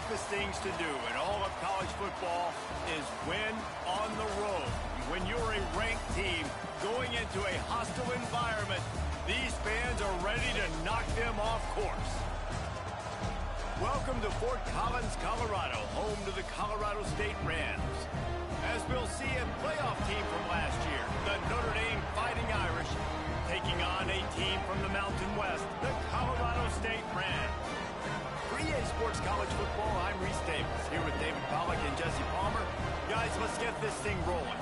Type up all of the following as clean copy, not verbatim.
toughest things to do in all of college football is win on the road. When you're a ranked team going into a hostile environment, these fans are ready to knock them off course. Welcome to Fort Collins, Colorado, home to the Colorado State Rams. As we'll see, a playoff team from last year, the Notre Dame Fighting Irish, taking on a team from the Mountain West, the Colorado State Rams. For EA Sports College Football, I'm Reese Davis, here with David Pollack and Jesse Palmer. Guys, let's get this thing rolling.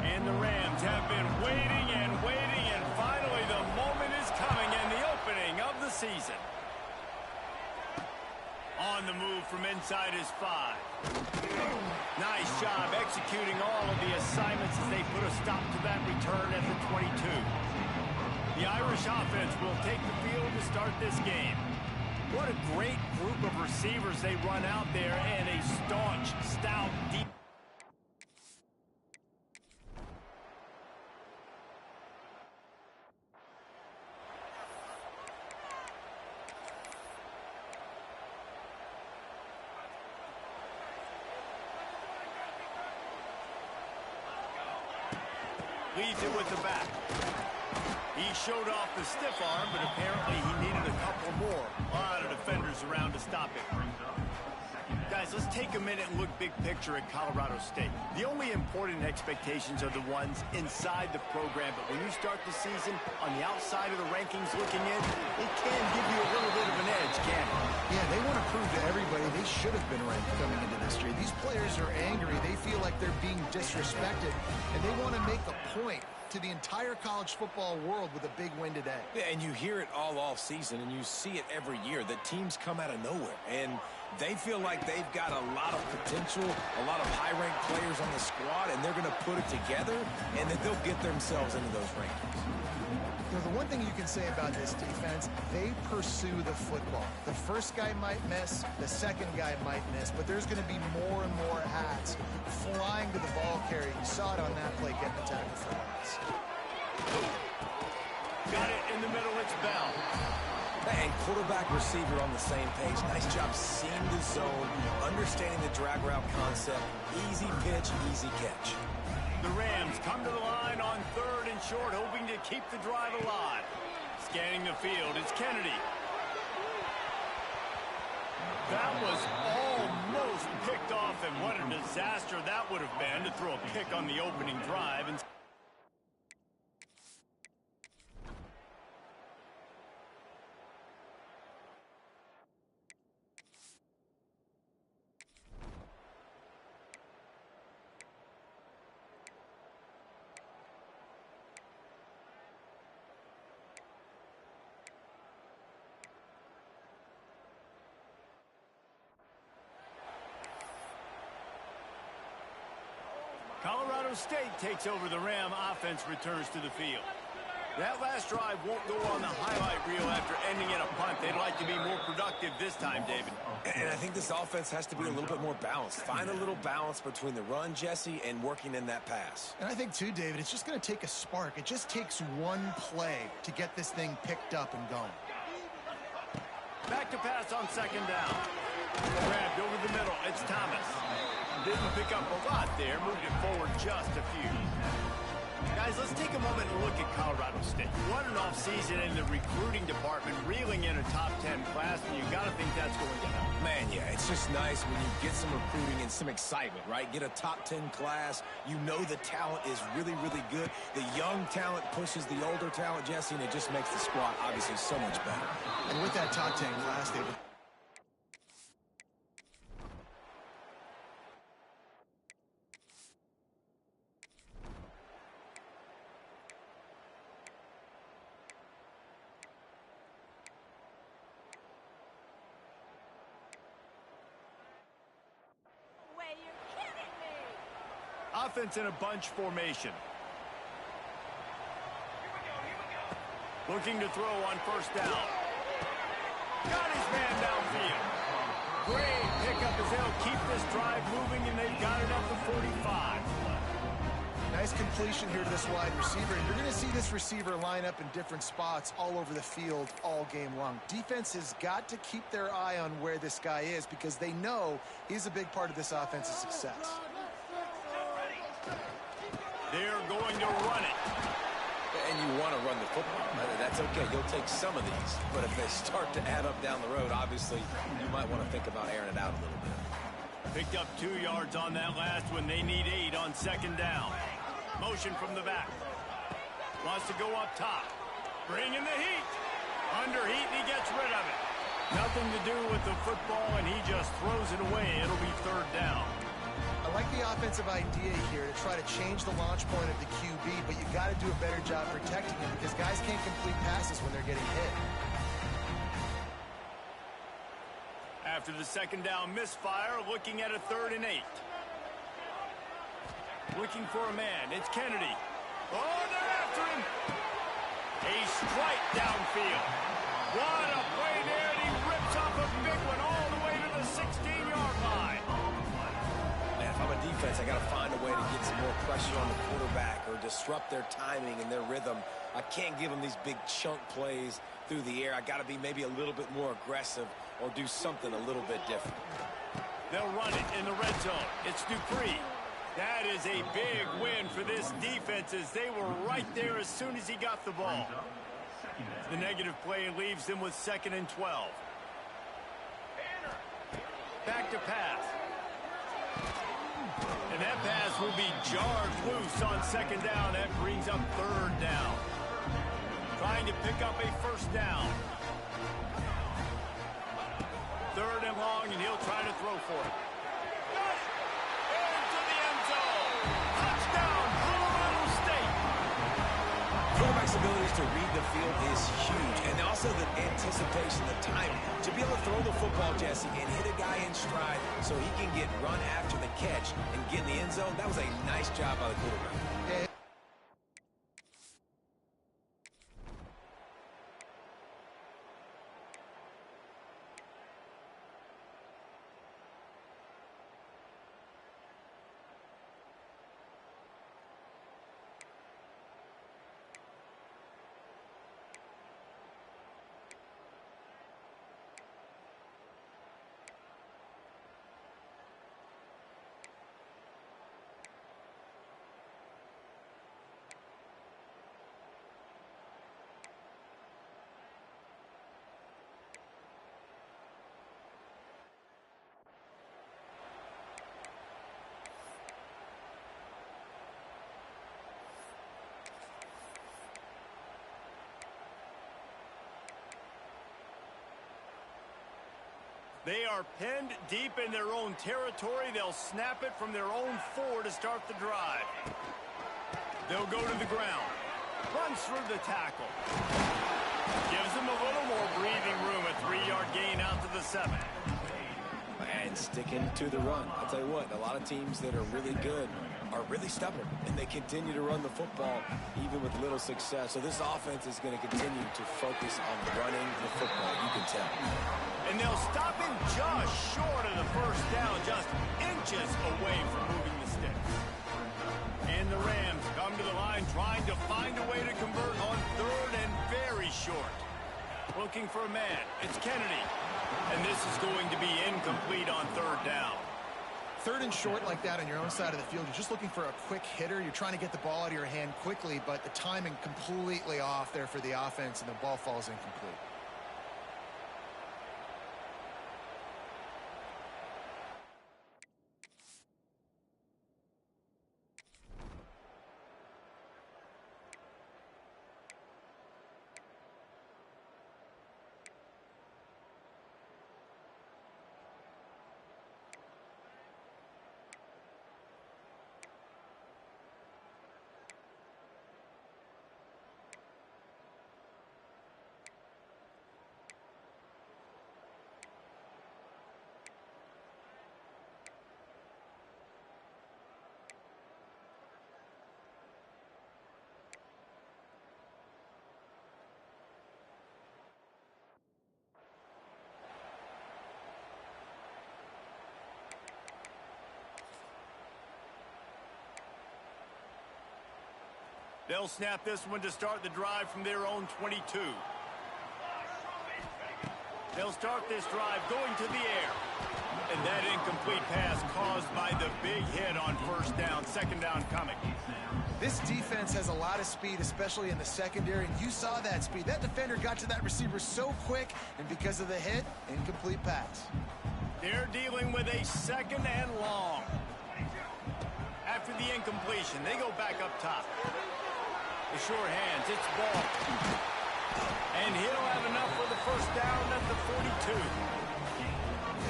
And the Rams have been waiting and finally the moment is coming and the opening of the season. On the move from inside his 5. Nice job executing all of the assignments as they put a stop to that return at the 22. The Irish offense will take the field to start this game. What a great group of receivers they run out there and a staunch, stout, deep. Leads it with the back. He showed off the stiff arm, but apparently he needed a couple more. A lot of defenders around to stop it. Guys, let's take a minute and look big picture at Colorado State. The only important expectations are the ones inside the program, but when you start the season on the outside of the rankings looking in, it can give you a little bit of an edge, can't it? Yeah, they want to prove to everybody they should have been ranked coming into this year. These players are angry. They feel like they're being disrespected, and they want to make a point to the entire college football world with a big win today. Yeah, and you hear it all off season, and you see it every year. The teams come out of nowhere, and they feel like they've got a lot of potential, a lot of high-ranked players on the squad, and they're going to put it together, and then they'll get themselves into those rankings. You know, the one thing you can say about this defense, they pursue the football. The first guy might miss, the second guy might miss, but there's going to be more and more hats flying to the ball carrier. You saw it on that play getting the tackle for once. Got it in the middle, it's Bell. And quarterback receiver on the same page. Nice job seeing the zone, understanding the drag route concept. Easy pitch, easy catch. The Rams come to the line on 3rd and short, hoping to keep the drive alive. Scanning the field, it's Kennedy. That was almost picked off, and what a disaster that would have been to throw a pick on the opening drive. And Colorado State takes over. The Ram offense returns to the field. That last drive won't go on the highlight reel after ending in a punt. They'd like to be more productive this time, David. And I think this offense has to be a little bit more balanced. Find a little balance between the run, Jesse, and working in that pass. And I think, too, David, it's just going to take a spark. It just takes one play to get this thing picked up and going. Back to pass on 2nd down. Grabbed over the middle. It's Thomas. Didn't pick up a lot there. Moved it forward just a few. Guys, let's take a moment and look at Colorado State. What an offseason in the recruiting department, reeling in a top 10 class, and you got to think that's going to help. Man, yeah, it's just nice when you get some recruiting and some excitement, right? Get a top 10 class. You know the talent is really, really good. The young talent pushes the older talent, Jesse, and it just makes the squad obviously so much better. And with that top 10 class, David, offense in a bunch formation. Looking to throw on 1st down. Got his man downfield. Great pickup as they'll keep this drive moving, and they've got it completion here to this wide receiver. You're going to see this receiver line up in different spots all over the field all game long. Defense has got to keep their eye on where this guy is because they know he's a big part of this offense's success. They're going to run it. And you want to run the football. That's okay. You'll take some of these. But if they start to add up down the road, obviously, you might want to think about airing it out a little bit. Picked up 2 yards on that last one. They need 8 on second down. Motion from the back. Wants to go up top. Bring in the heat. Under heat, and he gets rid of it. Nothing to do with the football, and he just throws it away. It'll be third down. I like the offensive idea here to try to change the launch point of the QB, but you got to do a better job protecting him because guys can't complete passes when they're getting hit. After the second down misfire, looking at a 3rd and 8. Looking for a man. It's Kennedy. Oh, they're after him. A strike downfield. What a play there, and he rips off a big one all the way to the 16-yard line. Man, if I'm a defense, I got to find a way to get some more pressure on the quarterback or disrupt their timing and their rhythm. I can't give them these big chunk plays through the air. I got to be maybe a little bit more aggressive or do something a little bit different. They'll run it in the red zone. It's Dupree. That is a big win for this defense as they were right there as soon as he got the ball. The negative play leaves them with 2nd and 12. Back to pass. And that pass will be jarred loose on second down. That brings up 3rd down. Trying to pick up a 1st down. 3rd and long, and he'll try to throw for it. Into the end zone. Touchdown, Colorado State. Quarterback's abilities to read the field is huge, and also the anticipation, the timing. To be able to throw the football, Jesse, and hit a guy in stride so he can get run after the catch and get in the end zone, that was a nice job by the quarterback. Yeah. They are pinned deep in their own territory. They'll snap it from their own 4 to start the drive. They'll go to the ground. Runs through the tackle. Gives them a little more breathing room. A 3-yard gain out to the 7. And sticking to the run. I'll tell you what, a lot of teams that are really good are really stubborn, and they continue to run the football even with little success. So this offense is going to continue to focus on running the football, you can tell. And they'll stop him just short of the 1st down, just inches away from moving the sticks. And the Rams come to the line trying to find a way to convert on 3rd and very short. Looking for a man. It's Kennedy. And this is going to be incomplete on 3rd down. 3rd and short like that on your own side of the field, you're just looking for a quick hitter. You're trying to get the ball out of your hand quickly, but the timing completely off there for the offense, and the ball falls incomplete. They'll snap this one to start the drive from their own 22. They'll start this drive going to the air. And that incomplete pass caused by the big hit on first down. Second down coming. This defense has a lot of speed, especially in the secondary, and you saw that speed. That defender got to that receiver so quick, and because of the hit, incomplete pass. They're dealing with a second and long. After the incompletion, they go back up top. The short hands, it's ball. And he'll have enough for the first down at the 42.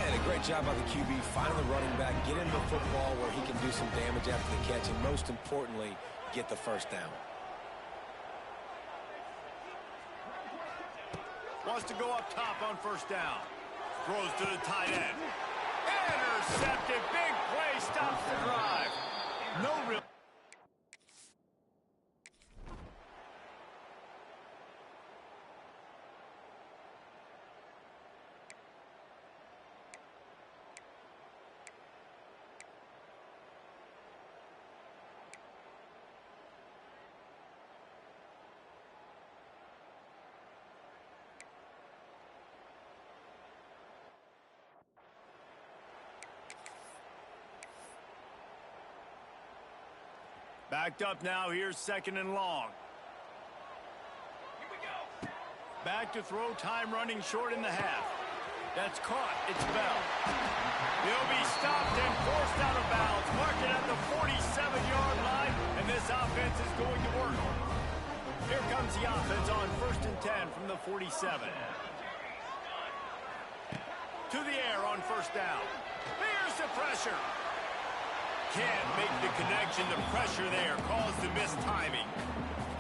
And a great job by the QB finding the running back, get him the football where he can do some damage after the catch, and most importantly, get the first down. Wants to go up top on first down. Throws to the tight end. Intercepted. Big play. Stops the drive. No real. Backed up now. Here's second and long. Here we go. Back to throw. Time running short in the half. That's caught. It's Bell. He'll be stopped and forced out of bounds. Mark it at the 47-yard line, and this offense is going to work. Here comes the offense on 1st and 10 from the 47. To the air on first down. Here's the pressure. Can't make the connection. The pressure there caused the missed timing.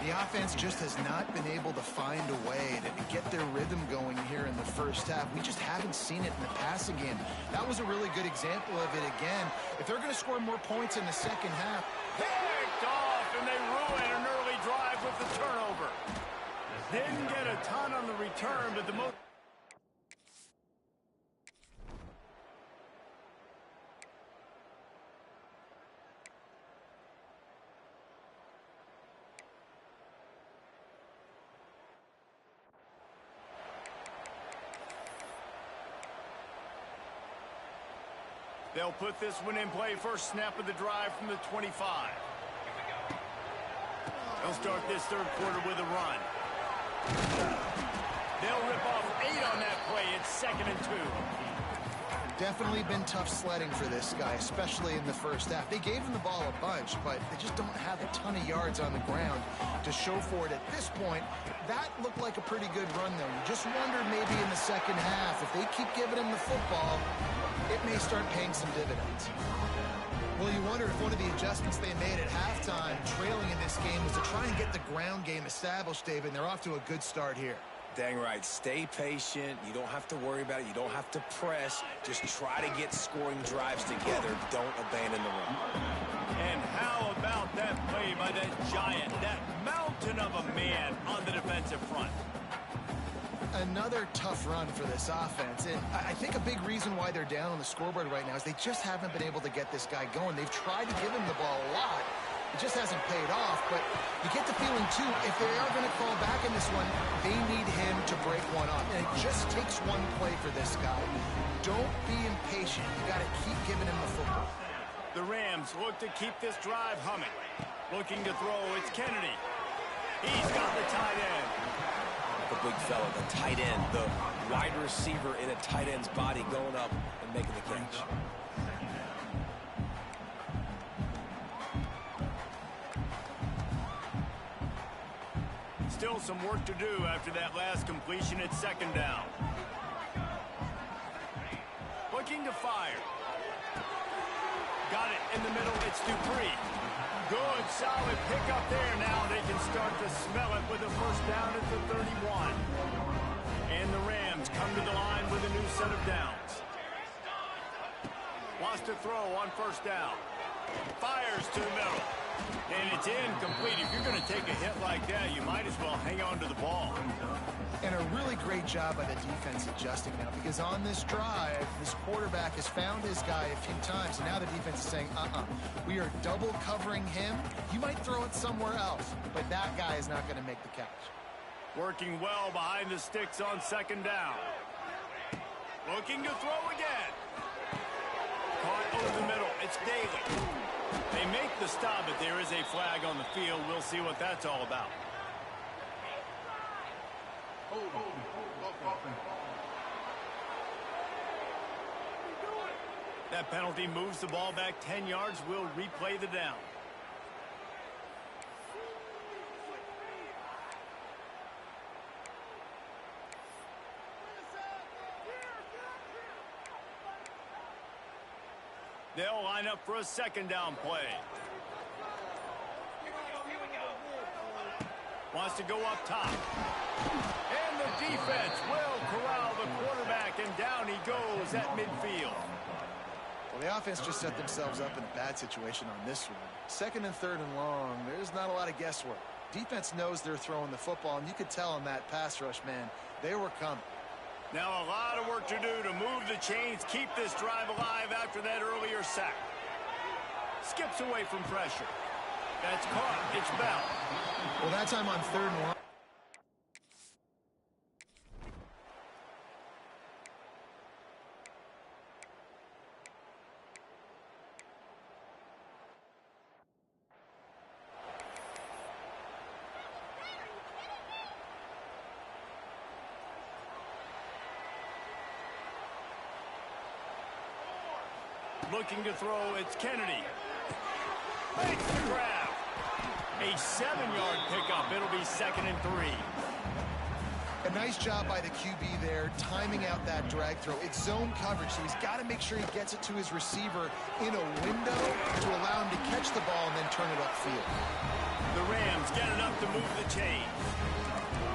The offense just has not been able to find a way to get their rhythm going here in the first half. We just haven't seen it in the passing game. That was a really good example of it again. If they're going to score more points in the second half. Picked off, and they ruin an early drive with the turnover. Didn't get a ton on the return, but the most... They'll put this one in play. First snap of the drive from the 25. They'll start this third quarter with a run. They'll rip off 8 on that play. It's 2nd and 2. Definitely been tough sledding for this guy, especially in the first half. They gave him the ball a bunch, but they just don't have a ton of yards on the ground to show for it at this point. That looked like a pretty good run, though. You just wonder maybe in the second half, if they keep giving him the football, it may start paying some dividends. Well, you wonder if one of the adjustments they made at halftime, trailing in this game, was to try and get the ground game established, David, and they're off to a good start here. Dang right. Stay patient. You don't have to worry about it. You don't have to press. Just try to get scoring drives together. Don't abandon the run. And how about that play by that giant, that mountain of a man on the defensive front? Another tough run for this offense, and I think a big reason why they're down on the scoreboard right now is they just haven't been able to get this guy going. They've tried to give him the ball a lot. It just hasn't paid off, but you get the feeling, too, if they are going to fall back in this one, they need him to break one off, and it just takes one play for this guy. Don't be impatient. You got to keep giving him the football. The Rams look to keep this drive humming. Looking to throw, it's Kennedy. He's got the tight end. The big fella, the tight end, the wide receiver in a tight end's body going up and making the catch. Still some work to do after that last completion at 2nd down. Looking to fire. Got it in the middle. It's Dupree. Good, solid pickup there. Now they can start to smell it with a first down at the 31. And the Rams come to the line with a new set of downs. Wants to throw on first down. Fires to the middle. And it's incomplete. If you're going to take a hit like that, you might as well hang on to the ball. And a really great job by the defense adjusting now, because on this drive, this quarterback has found his guy a few times, and now the defense is saying, we are double covering him. You might throw it somewhere else, but that guy is not going to make the catch. Working well behind the sticks on second down. Looking to throw again. Caught over the middle. It's Daly. They make the stop, but there is a flag on the field. We'll see what that's all about. That penalty moves the ball back 10 yards. We'll replay the down. They'll line up for a second down play. Wants to go up top. And the defense will corral the quarterback, and down he goes at midfield. Well, the offense just set themselves up in a bad situation on this one. Second and third and long, there's not a lot of guesswork. Defense knows they're throwing the football, and you could tell in that pass rush, man, they were coming. Now a lot of work to do to move the chains, keep this drive alive after that earlier sack. Skips away from pressure. That's caught. It's Bell. Well, that time on third and long. Looking to throw, it's Kennedy. Makes the grab. A 7-yard pickup. It'll be 2nd and 3. A nice job by the QB there, timing out that drag throw. It's zone coverage, so he's got to make sure he gets it to his receiver in a window to allow him to catch the ball and then turn it upfield. The Rams get enough to move the chains.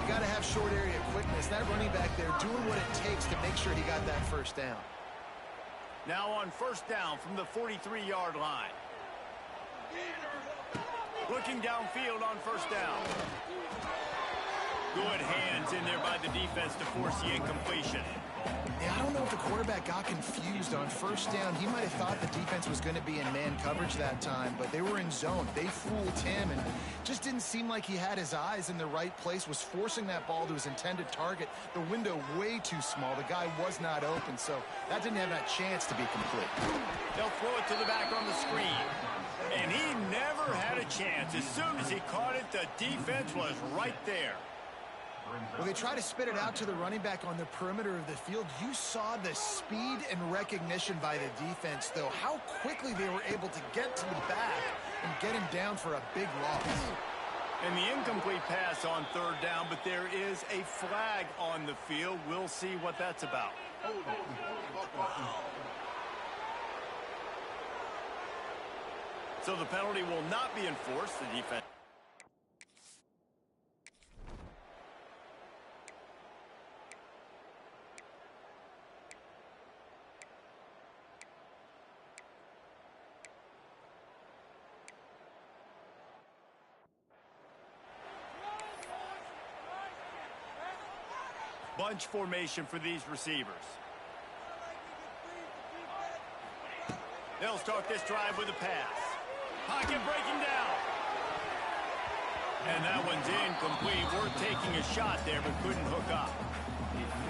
You got to have short area quickness. That running back there doing what it takes to make sure he got that first down. Now on first down from the 43-yard line. Looking downfield on first down. Good hands in there by the defense to force the incompletion. Yeah, I don't know if the quarterback got confused on first down. He might have thought the defense was going to be in man coverage that time, but they were in zone. They fooled him and just didn't seem like he had his eyes in the right place, was forcing that ball to his intended target. The window way too small. The guy was not open, so that didn't have that chance to be complete. They'll throw it to the back on the screen. And he never had a chance. As soon as he caught it, the defense was right there. Well, they try to spit it out to the running back on the perimeter of the field. You saw the speed and recognition by the defense, though. How quickly they were able to get to the back and get him down for a big loss. And the incomplete pass on third down, but there is a flag on the field. We'll see what that's about. So the penalty will not be enforced. The defense. Bunch formation for these receivers. They'll start this drive with a pass. Pocket breaking down. And that one's incomplete. We're taking a shot there, but couldn't hook up.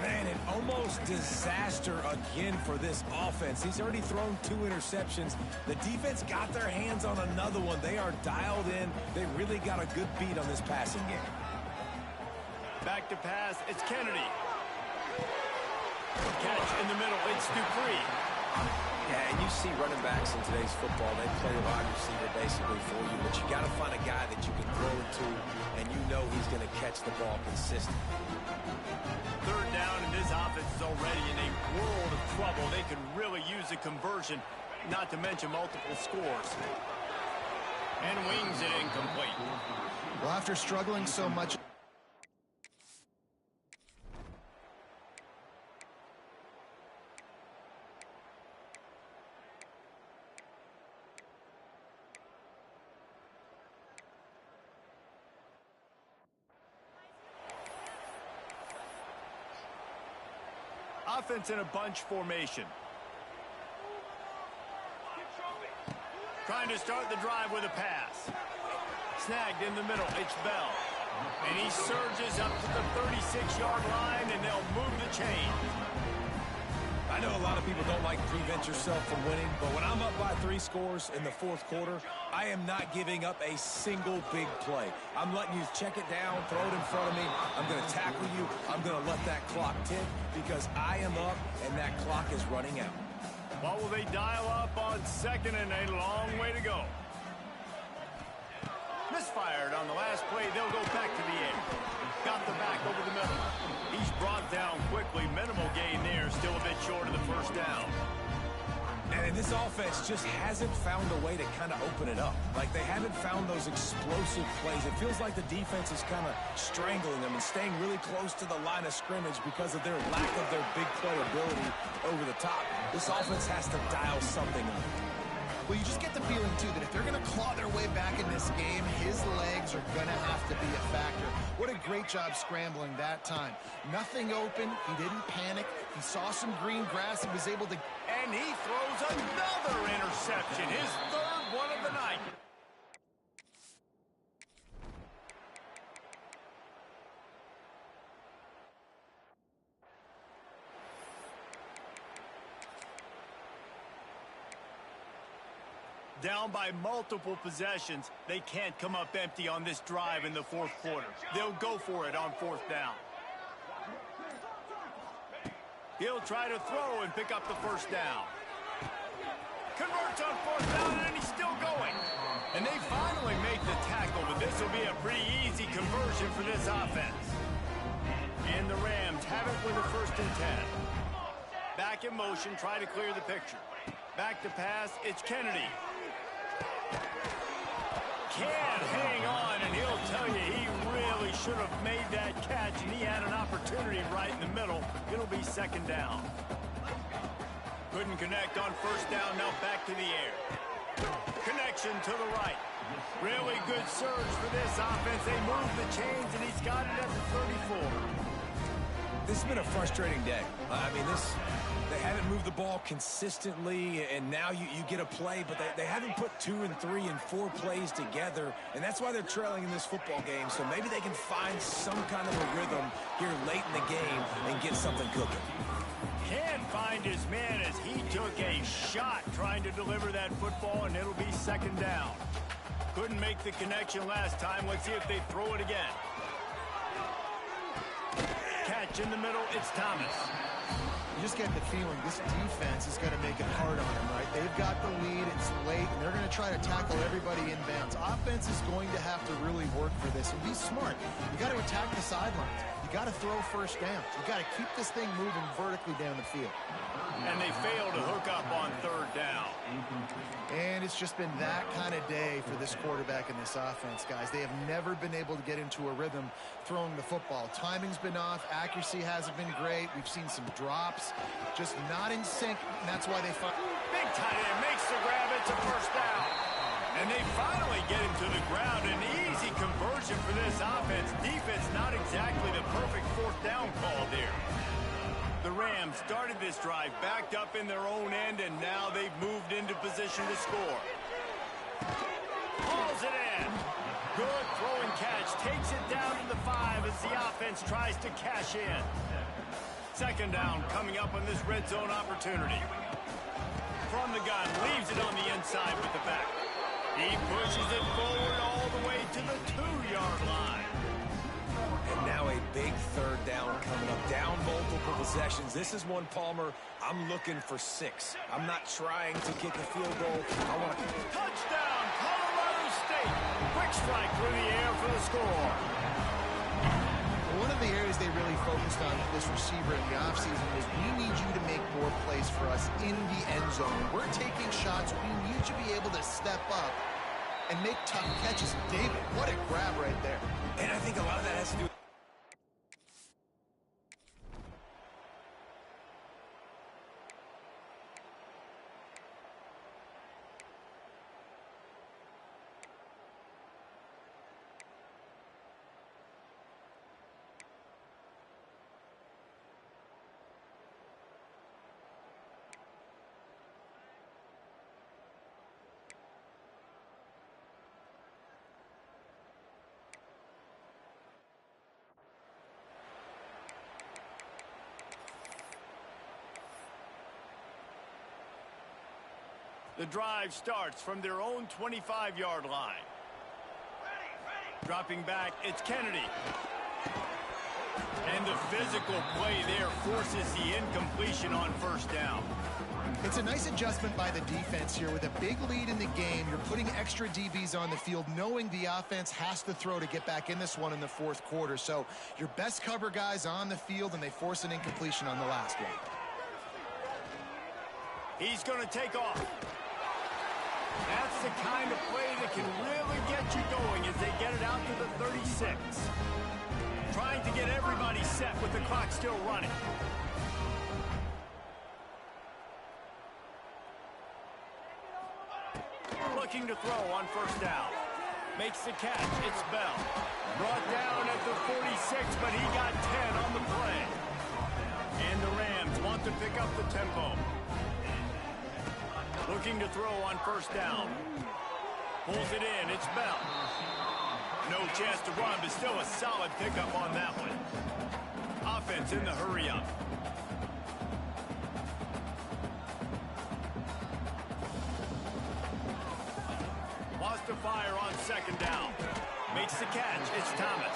Man, an almost disaster again for this offense. He's already thrown 2 interceptions. The defense got their hands on another one. They are dialed in. They really got a good beat on this passing game. Back to pass. It's Kennedy. Catch in the middle. It's Dupree. Yeah, and you see running backs in today's football, they play wide receiver basically for you, but you got to find a guy that you can throw it to, and you know he's going to catch the ball consistently. Third down, and this offense is already in a world of trouble. They could really use a conversion, not to mention multiple scores. And wings it incomplete. Well, after struggling so much... offense in a bunch formation. Trying to start the drive with a pass. Snagged in the middle. It's Bell. And he surges up to the 36-yard line, and they'll move the chain. I know a lot of people don't like to prevent yourself from winning, but when I'm up by 3 scores in the fourth quarter, I am not giving up a single big play. I'm letting you check it down, throw it in front of me. I'm going to tackle you. I'm going to let that clock tick because I am up and that clock is running out. What will they dial up on second and a long way to go? Misfired on the last play. They'll go back to the air. Got the back over the middle. He's brought down quickly. Minimal gain there. Still a bit short of the first down. And this offense just hasn't found a way to kind of open it up. Like they haven't found those explosive plays. It feels like the defense is kind of strangling them and staying really close to the line of scrimmage because of their lack of their big play ability over the top. This offense has to dial something up. Well, you just get the feeling, too, that if they're going to claw their way back in this game, his legs are going to have to be a factor. What a great job scrambling that time. Nothing open. He didn't panic. He saw some green grass and was able to... And he throws another interception, his third one of the night. Down by multiple possessions, they can't come up empty on this drive in the fourth quarter. They'll go for it on fourth down. He'll try to throw and pick up the first down. Converts on fourth down, and he's still going. And they finally make the tackle, but this will be a pretty easy conversion for this offense. And the Rams have it with a 1st and 10. Back in motion, try to clear the picture. Back to pass, it's Kennedy. Can't hang on, and he'll tell you he really should have made that catch, and he had an opportunity right in the middle. It'll be 2nd down. Couldn't connect on 1st down, now back to the air. Connection to the right. Really good surge for this offense. They move the chains, and he's got it at the 34. This has been a frustrating day. They haven't moved the ball consistently, and now you get a play, but they haven't put 2 and 3 and 4 plays together, and that's why they're trailing in this football game. So maybe they can find some kind of a rhythm here late in the game and get something cooking. Can't find his man as he took a shot trying to deliver that football, and it'll be 2nd down. Couldn't make the connection last time. Let's see if they throw it again. Catch in the middle, it's Thomas. You just get the feeling this defense is going to make it hard on him, right? They've got the lead, it's late, and they're going to try to tackle everybody inbounds. Offense is going to have to really work for this and be smart. You got to attack the sidelines. You got to throw first downs. You got to keep this thing moving vertically down the field. And they fail to hook up on 3rd down. And it's just been that kind of day for this quarterback and this offense, guys. They have never been able to get into a rhythm throwing the football. Timing's been off. Accuracy hasn't been great. We've seen some drops. Just not in sync, and that's why they find... Big tight end makes the grab. It's a 1st down. And they finally get him to the ground. An easy conversion for this offense. Defense not exactly the perfect 4th down call there. The Rams started this drive backed up in their own end, and now they've moved into position to score. Hauls it in. Good throw and catch. Takes it down to the 5 as the offense tries to cash in. 2nd down coming up on this red zone opportunity. From the gun, leaves it on the inside with the back. He pushes it forward all the way to the 2-yard line. And now a big 3rd down coming up. Down multiple possessions. This is one, Palmer, I'm looking for 6. I'm not trying to kick a field goal. I want to... Touchdown, Colorado State. Quick strike through the air for the score. One of the areas they really focused on with this receiver in the offseason was we need you to make more plays for us in the end zone. We're taking shots. We need you to be able to step up and make tough catches. David, what a grab right there. And I think a lot of that has to do with The drive starts from their own 25-yard line. Dropping back, it's Kennedy. And the physical play there forces the incompletion on first down. It's a nice adjustment by the defense here. With a big lead in the game, you're putting extra DBs on the field, knowing the offense has to throw to get back in this one in the fourth quarter. So your best cover guys on the field, and they force an incompletion on the last one. He's going to take off. That's the kind of play that can really get you going as they get it out to the 36. Trying to get everybody set with the clock still running. Looking to throw on first down. Makes the catch. It's Bell. Brought down at the 46, but he got 10 on the play. And the Rams want to pick up the tempo. Looking to throw on first down. Pulls it in. It's Bell. No chance to run, but still a solid pickup on that one. Offense in the hurry-up. Wants to fire on second down. Makes the catch. It's Thomas.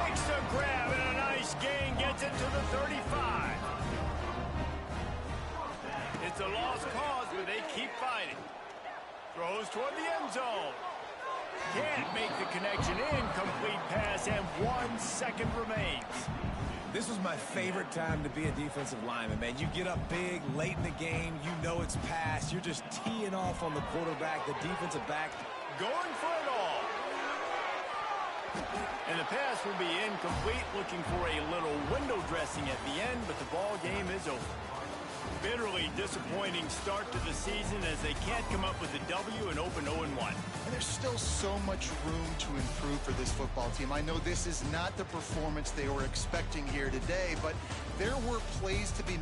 Makes the grab and a nice gain. Gets it to the 35. It's a lost cause, but they keep fighting. Throws toward the end zone. Can't make the connection. Incomplete pass, and 1 second remains. This was my favorite time to be a defensive lineman, man. You get up big, late in the game, you know it's past. You're just teeing off on the quarterback, the defensive back. Going for it all. And the pass will be incomplete, looking for a little window dressing at the end, but the ball game is over. Bitterly disappointing start to the season as they can't come up with a W and open 0-1. And there's still so much room to improve for this football team. I know this is not the performance they were expecting here today, but there were plays to be